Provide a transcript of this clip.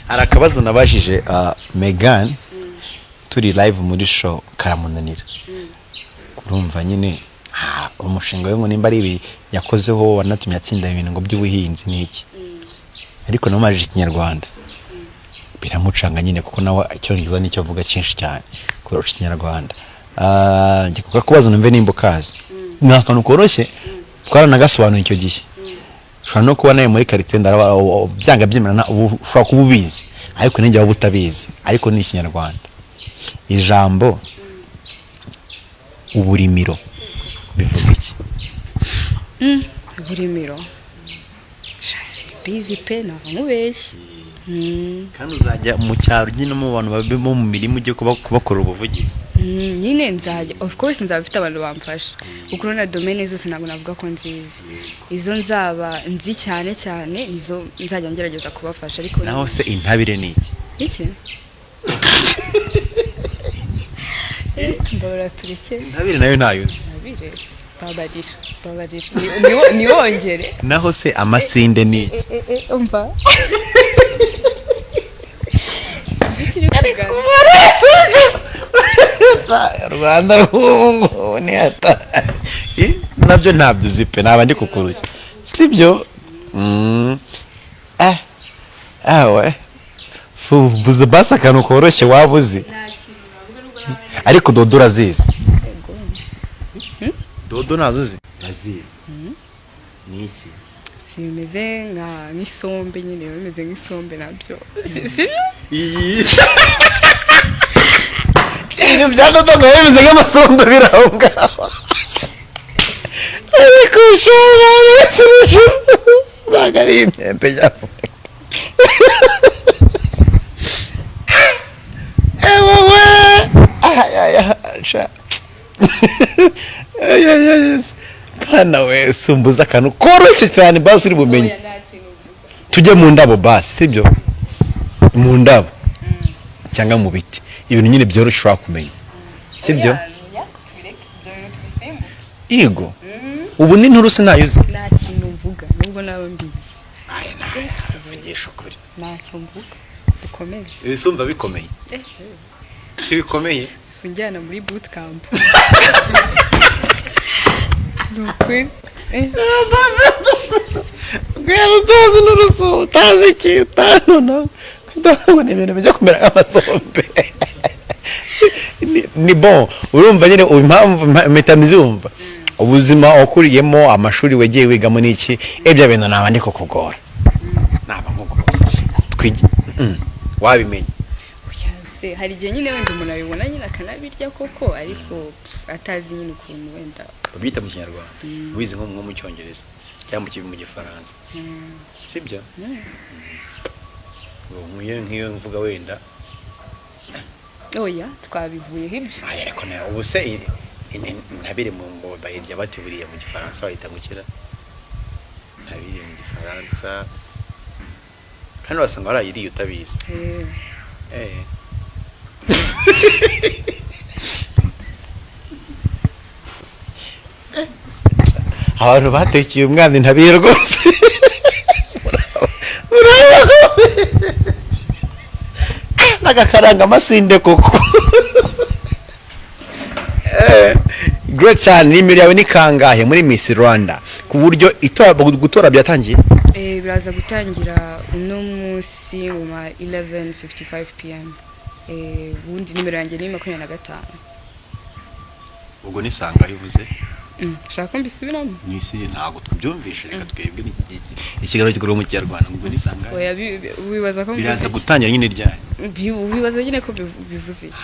hari akabazo nabajije Megan turi live muri show karamunanira kurumva nyine umushinga we ngo nimba ari ibi yakozeho wanatumye atsinda ibintu ngo by'ubuhinzi n'iki ariko namajije ikinyarwanda biramucanga nyine kuko nawe icyongereza nicyo avuga cyinshi cyane kurusha ikinyarwanda ngikuka kubaza numve nimba ukazi ni akantu koroshye twaranagasobanuye icyo gihe ushobora no kuba nawe muri quartier byanga byemerana ushobora kuba ubizi ariko ninjye waba utabizi ariko ni ikinyarwanda ijambo uburimiro bivuga iki uburimiro shasi bizi pe ntamubeshye kandi uzajya mu cyaro nyine mu bantu babemo mu mirimo ugiye kubakora ubuvugizi nyine nzajya of course nzaba mfite abantu bamfasha kuko na domaine zose ntabwo navuga ko nzizi izo nzaba nzi cyane cyane izo nzajya ngerageza kubafasha ariko naho se intabire ni iki tumbora tureke intabire nayo ntayuzi intabire babarira niwongere naho se amasinde ni iki umva Rwanda rw'ubu ni hatari nabyo ntabyo uzi pe naba ndi kukurushya sibyo we buze basi akantu koroshye waba uzi ariko dodo urazizi dodo ntazo uzi urazizi ni iki si bimeze nk'isombe nyine bimeze nk'isombe nabyo sibyo ibintu bya dodo ngo bimeze nk'amasombe biraho ngaho ariko ushobora ntabwo ari imyembe yawe ewewe kana we sumbuza akantu koroshye cyane basi uri bumenye tujye mu ndabo basi sibyo mu ndabo cyangwa mu biti ibintu nyine byoroshye ushobora kumenya sibyo yego ubu ni nturusi nayuzi nta kintu mvuga nubwo nawe mbizi navugisha ukuri ntacyo mvuga dukomeze ibisumba bikomeye si bikomeye sunjyana muri bootcamp nukuri bwera utazi n'urusu utazi iki utanono ngo ni ibintu bijya kumera nk'amasombe ni bon urumva nyine impamvu mpita mbyumva ubuzima wakuriyemo amashuri wegeye wigamo n'iki ibyo bintu naba ndi kukugora naba nkugora wabimenye hari igihe nyine wenda umuntu abibona nyine akanabirya koko ariko atazi nyine ukuntu wenda babita mu kinyarwanda wize nko mu cyongereza cyangwa mu gifaransa sibyo nk'iyo mvuga wenda oya twabivuyeho ibyo ariko ubu se ntabire mu bayirya batiburiye mu gifaransa bahita gukira ntabire mu gifaransa kandi wasanga warayiriye utabizi abantu batekeye umwana intabire rwose nagakaranga amasinde koko great cyane nimero yawe ni kangahe muri Miss Rwanda ku buryo gutora byatangiye biraza gutangira uno munsi mu ma 11:55 pm ubundi nimero yanjye ni 25 ubwo ni sanga yivuze shaka mbisubiramo nisi ntago tubyumvishe reka twebwe ikigaro kigoro mu kinyarwanda ubwo ni sanga oya wibaza ko biraza gutangira nyine ryari wibaza nyine ko bivuze iki